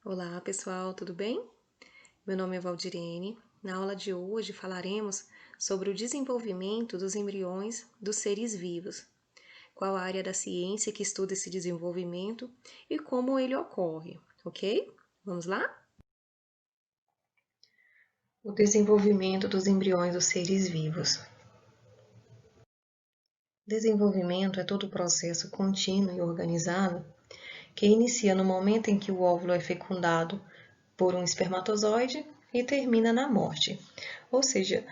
Olá, pessoal, tudo bem? Meu nome é Valdirene. Na aula de hoje falaremos sobre o desenvolvimento dos embriões dos seres vivos, qual a área da ciência que estuda esse desenvolvimento e como ele ocorre, ok? Vamos lá? O desenvolvimento dos embriões dos seres vivos. Desenvolvimento é todo o processo contínuo e organizado que inicia no momento em que o óvulo é fecundado por um espermatozoide e termina na morte. Ou seja,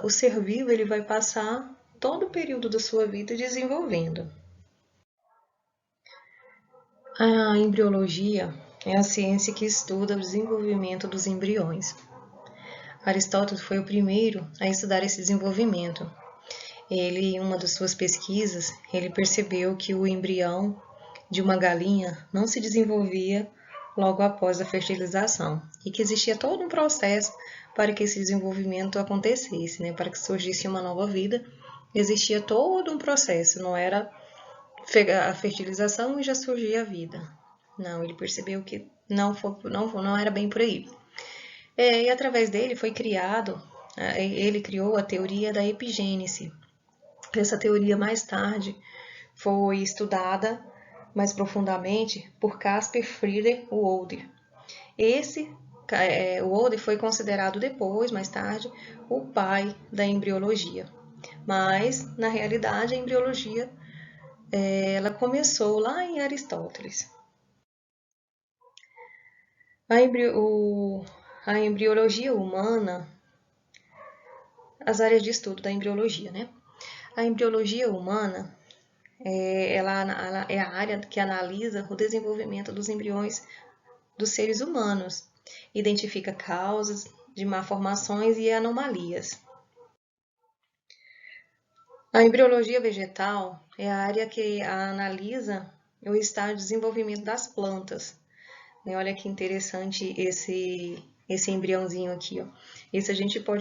o ser vivo ele vai passar todo o período da sua vida desenvolvendo. A embriologia é a ciência que estuda o desenvolvimento dos embriões. Aristóteles foi o primeiro a estudar esse desenvolvimento. Ele, em uma das suas pesquisas, ele percebeu que o embrião de uma galinha não se desenvolvia logo após a fertilização e que existia todo um processo para que esse desenvolvimento acontecesse, né? Para que surgisse uma nova vida, existia todo um processo, não era a fertilização e já surgia a vida. Não, ele percebeu que não era bem por aí. E através dele foi criado, ele criou a teoria da epigênese. Essa teoria mais tarde foi estudada mais profundamente por Caspar Friedrich Wolder. O Wolder foi considerado depois, mais tarde, o pai da embriologia. Mas, na realidade, a embriologia ela começou lá em Aristóteles. A embriologia humana, as áreas de estudo da embriologia, né? A embriologia humana ela é a área que analisa o desenvolvimento dos embriões dos seres humanos, identifica causas de malformações e anomalias. A embriologia vegetal é a área que analisa o estado de desenvolvimento das plantas. Olha que interessante esse embriãozinho aqui, ó.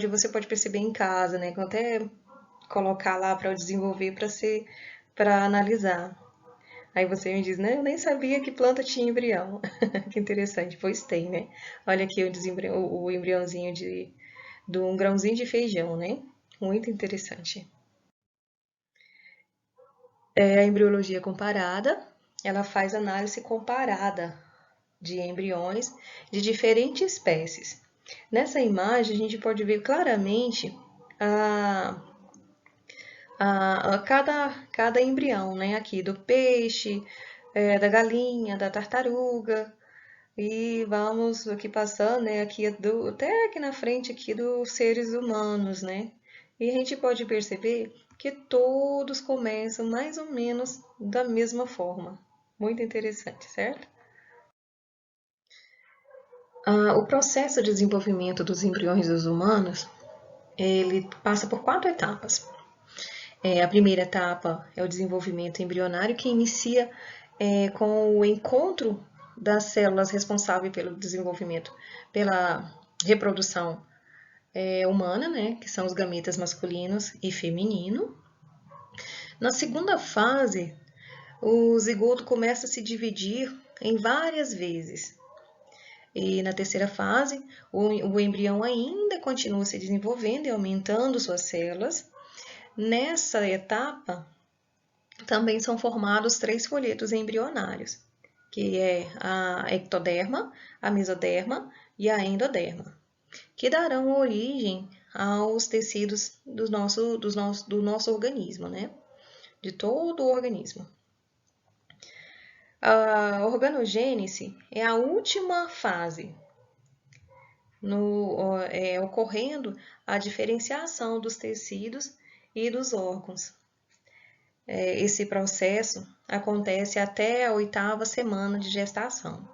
Você pode perceber em casa, né? Até colocar lá para desenvolver para analisar. Aí você me diz, né? Eu nem sabia que planta tinha embrião. Que interessante, pois tem, né? Olha aqui o embriãozinho de um grãozinho de feijão, né? Muito interessante. A embriologia comparada, ela faz análise comparada de embriões de diferentes espécies. Nessa imagem, a gente pode ver claramente cada embrião, né? Aqui do peixe, da galinha, da tartaruga. E vamos aqui passando, né? Até aqui na frente aqui dos seres humanos, né? E a gente pode perceber que todos começam mais ou menos da mesma forma. Muito interessante, certo? O processo de desenvolvimento dos embriões dos humanos, ele passa por 4 etapas. A primeira etapa é o desenvolvimento embrionário, que inicia com o encontro das células responsáveis pelo desenvolvimento, pela reprodução humana, né, que são os gametas masculinos e feminino. Na segunda fase, o zigoto começa a se dividir em várias vezes. E na terceira fase, o embrião ainda continua se desenvolvendo e aumentando suas células. Nessa etapa, também são formados 3 folhetos embrionários, que é a ectoderma, a mesoderma e a endoderma, que darão origem aos tecidos do nosso organismo, né? De todo o organismo. A organogênese é a última fase, ocorrendo a diferenciação dos tecidos e dos órgãos. Esse processo acontece até a 8ª semana de gestação.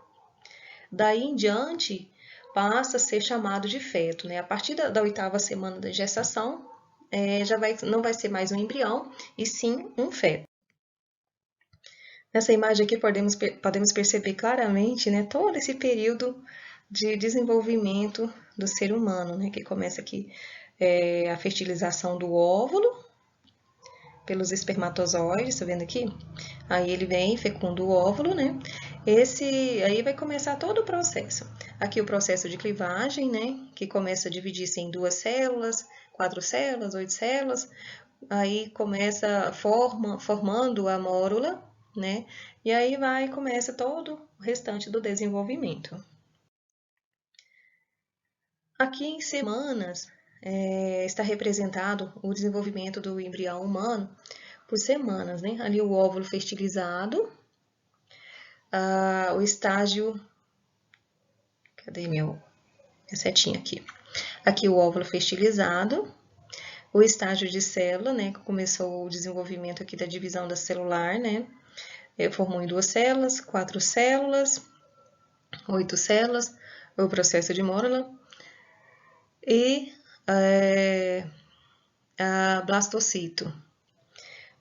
Daí em diante, passa a ser chamado de feto, né? A partir da 8ª semana da gestação, não vai ser mais um embrião, e sim um feto. Nessa imagem aqui podemos perceber claramente, né, todo esse período de desenvolvimento do ser humano, né, que começa aqui a fertilização do óvulo, pelos espermatozoides, tá vendo aqui? Aí ele vem, fecunda o óvulo, né? Aí vai começar todo o processo. Aqui o processo de clivagem, né? Que começa a dividir-se em 2 células, 4 células, 8 células. Aí começa formando a mórula, né? E aí começa todo o restante do desenvolvimento. Aqui em semanas está representado o desenvolvimento do embrião humano por semanas, né? Ali o óvulo fertilizado, o estágio. Cadê minha setinha aqui? Aqui o óvulo fertilizado, o estágio de célula, né? Que começou o desenvolvimento aqui da divisão da celular, né? Formou em 2 células, 4 células, 8 células, o processo de mórula e a blastocito.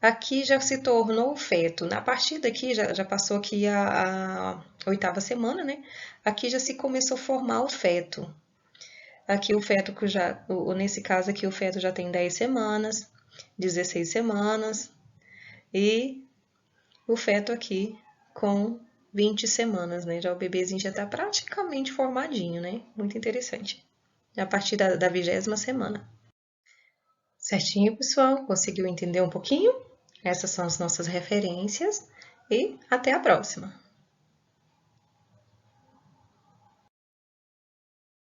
Aqui já se tornou o feto. A partir daqui, já passou aqui a 8ª semana, né? Aqui já se começou a formar o feto. Aqui o feto, nesse caso aqui, o feto já tem 10 semanas, 16 semanas, e o feto aqui com 20 semanas, né? Já o bebezinho já tá praticamente formadinho, né? Muito interessante. A partir da 20ª semana. Certinho, pessoal? Conseguiu entender um pouquinho? Essas são as nossas referências e até a próxima!